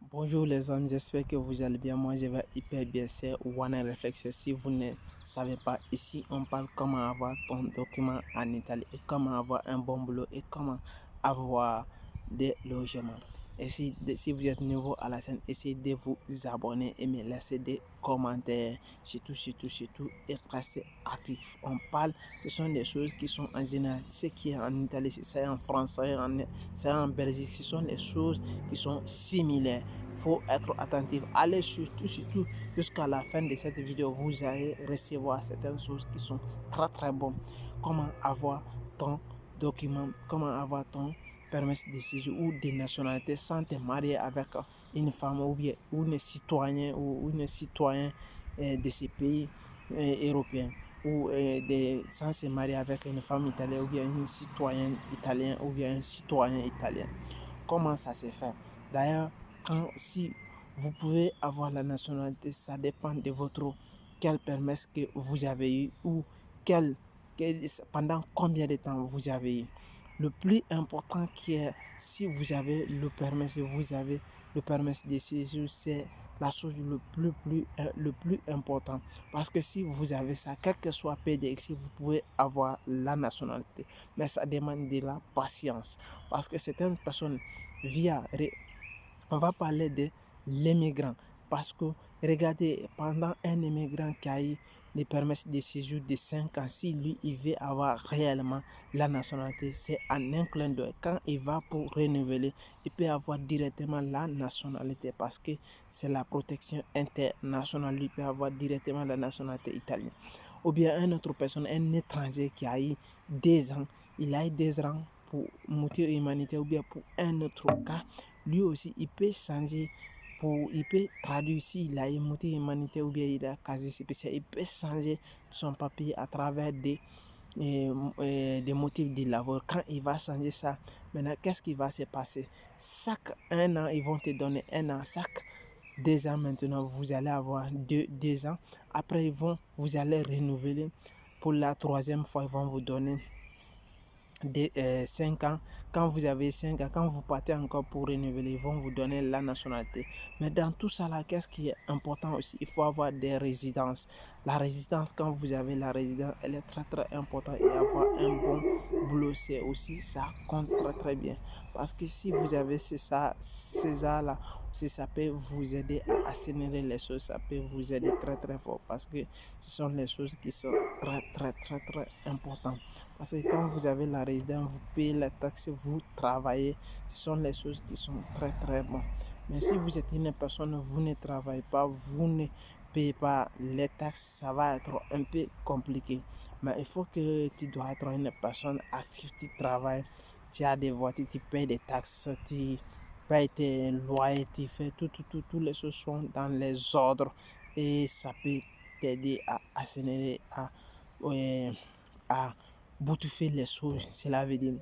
Bonjour les amis, j'espère que vous allez bien. Moi je vais hyper bien. C'est One Réflexion. Si vous ne savez pas, ici on parle comment avoir ton document en Italie et comment avoir un bon boulot et comment avoir des logements. Et si vous êtes nouveau à la chaîne, essayez de vous abonner et me laisser des commentaires. Surtout, et restez actif. On parle, ce sont des choses qui sont en général. Ce qui est en Italie, c'est en France, c'est en Belgique. Ce sont des choses qui sont similaires. Faut être attentif. Allez surtout jusqu'à la fin de cette vidéo. Vous allez recevoir certaines choses qui sont très bonnes. Comment avoir ton document, comment avoir ton permis de séjour ou de nationalité sans te marier avec une femme ou bien une citoyen de ces pays européens ou sans se marier avec une femme italienne ou bien une citoyenne italienne ou bien un citoyen italien. Comment ça se fait? D'ailleurs, si vous pouvez avoir la nationalité, ça dépend de votre quel permis que vous avez eu ou pendant combien de temps vous avez eu. Le plus important qui est, si vous avez le permis, si vous avez le permis de séjour, c'est la chose le plus important. Parce que si vous avez ça, quel que soit PDX, vous pouvez avoir la nationalité. Mais ça demande de la patience. Parce que certaines personnes, on va parler de l'immigrant. Parce que regardez, pendant un immigrant qui a eu les permis de séjour de 5 ans, si lui il veut avoir réellement la nationalité, c'est en un clin d'œil. Quand il va pour renouveler, il peut avoir directement la nationalité parce que c'est la protection internationale. Il peut avoir directement la nationalité italienne. Ou bien une autre personne, un étranger qui a eu 2 ans, il a eu 2 ans pour motif humanitaire ou bien pour un autre cas, lui aussi il peut changer il peut traduire s'il a un motif humanitaire ou bien il a quasi spécial, il peut changer son papier à travers des motifs de labeur. Quand il va changer ça, maintenant qu'est-ce qui va se passer? Chaque 1 an, ils vont te donner 1 an. Chaque 2 ans maintenant, vous allez avoir 2 ans. Après, vous allez renouveler. Pour la 3e fois, ils vont vous donner 5 ans. Quand vous avez 5 ans, quand vous partez encore pour renouveler, ils vont vous donner la nationalité. Mais dans tout ça là, qu'est-ce qui est important aussi? Il faut avoir des résidences. La résidence, quand vous avez la résidence, elle est très importante. Et avoir un bon boulot, c'est aussi, ça compte très bien. Parce que si vous avez ces là, ça peut vous aider à accélérer les choses, ça peut vous aider très fort parce que ce sont les choses qui sont très importantes. Parce que quand vous avez la résidence, vous payez la taxe, vous travaillez, ce sont les choses qui sont très bonnes. Mais si vous êtes une personne, vous ne travaillez pas, vous ne payez pas les taxes, ça va être un peu compliqué. Mais il faut que tu dois être une personne active, tu travailles, tu as des voitures, tu payes des taxes, tu payes tes loyers, tu fais toutes les choses sont dans les ordres et ça peut t'aider à accélérer, à boutuffer les choses. Cela veut dire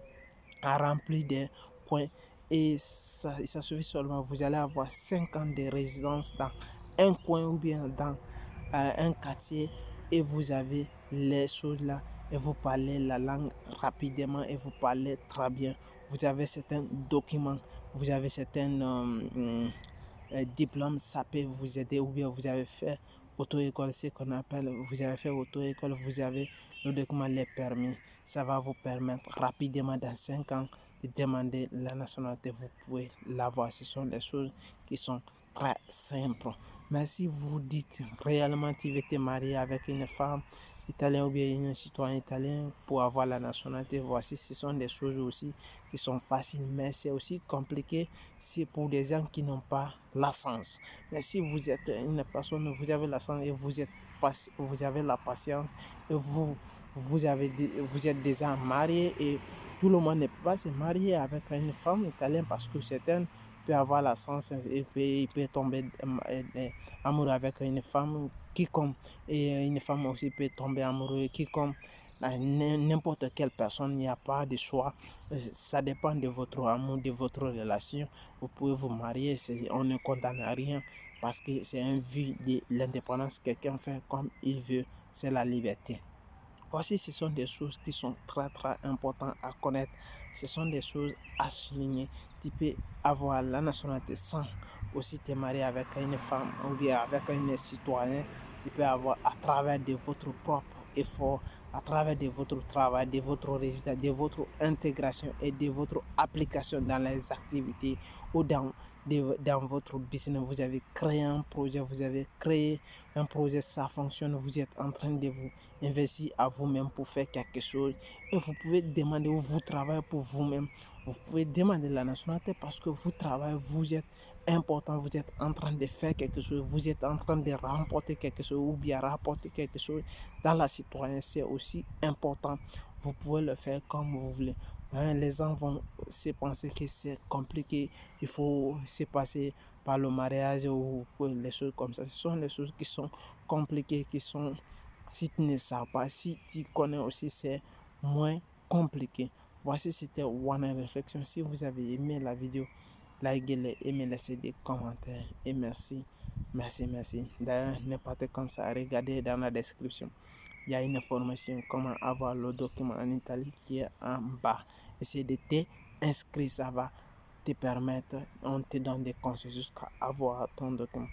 à remplir des points et ça suffit seulement. Vous allez avoir 5 ans de résidence dans un coin ou bien dans un quartier et vous avez les choses là et vous parlez la langue rapidement et vous parlez très bien. Vous avez certains documents, vous avez certains diplômes, ça peut vous aider ou bien vous avez fait auto-école, ce qu'on appelle, vous avez fait auto-école, vous avez le document, les permis, ça va vous permettre rapidement dans 5 ans de demander la nationalité, vous pouvez l'avoir. Ce sont des choses qui sont très simples. Mais si vous dites réellement tu veux te marier avec une femme italienne ou bien un citoyen italien pour avoir la nationalité, voici, ce sont des choses aussi qui sont faciles, mais c'est aussi compliqué, c'est pour des gens qui n'ont pas la chance. Mais si vous êtes une personne, vous avez la chance et vous avez la patience et vous êtes déjà marié et tout le monde ne peut pas se marier avec une femme italienne parce que certaines peut avoir la chance et il peut tomber amoureux avec une femme qui comme et une femme aussi peut tomber amoureuse qui comme n'importe quelle personne. Il n'y a pas de choix, ça dépend de votre amour, de votre relation. Vous pouvez vous marier, on ne condamne à rien parce que c'est un vue de l'indépendance. Quelqu'un fait comme il veut, c'est la liberté. Voici, ce sont des choses qui sont très importantes à connaître. Ce sont des choses à souligner. Tu peux avoir la nationalité sans aussi te marier avec une femme ou bien avec un citoyen, tu peux avoir à travers de votre propre effort, à travers de votre travail, de votre résultat, de votre intégration et de votre application dans les activités ou dans votre business. Vous avez créé un projet, vous avez créé un projet, ça fonctionne, vous êtes en train de vous investir à vous-même pour faire quelque chose et vous pouvez demander où vous travaillez pour vous-même. Vous pouvez demander la nationalité parce que vous travaillez, vous êtes important, vous êtes en train de faire quelque chose, vous êtes en train de remporter quelque chose ou bien rapporter quelque chose dans la citoyenneté, c'est aussi important. Vous pouvez le faire comme vous voulez. Les gens vont se penser que c'est compliqué, il faut se passer par le mariage ou les choses comme ça. Ce sont les choses qui sont compliquées, qui sont, si tu ne sais pas, si tu connais aussi, c'est moins compliqué. Voici, c'était One Réflexion. Si vous avez aimé la vidéo, likez-les, aimez, laissez des commentaires et merci. Merci, merci. D'ailleurs, n'importe comme ça, regardez dans la description. Il y a une information comment avoir le document en Italie qui est en bas. Essayez de t'inscrire, ça va te permettre, on te donne des conseils jusqu'à avoir ton document.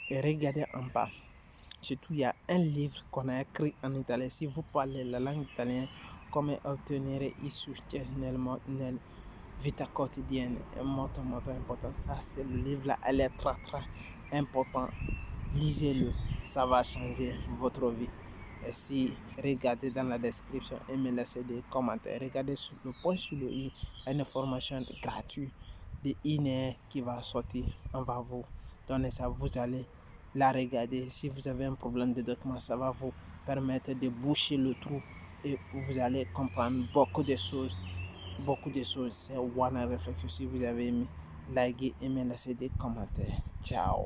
Et regardez en bas. Surtout, il y a un livre qu'on a écrit en italien. Si vous parlez la langue italienne, comment obtenir il soutiennent nel vita quotidienne est molto important. Ça, c'est le livre là, elle est très très important. Lisez-le, ça va changer votre vie. Et si regardez dans la description et me laissez des commentaires, regardez sur le point sur le i, il y a une formation gratuite de INE qui va sortir. On va vous donner ça, vous allez la regarder. Si vous avez un problème de document, ça va vous permettre de boucher le trou et vous allez comprendre beaucoup de choses. Beaucoup de choses. C'est One Réflexion. Si vous avez aimé, likez et me laissez des commentaires. Ciao.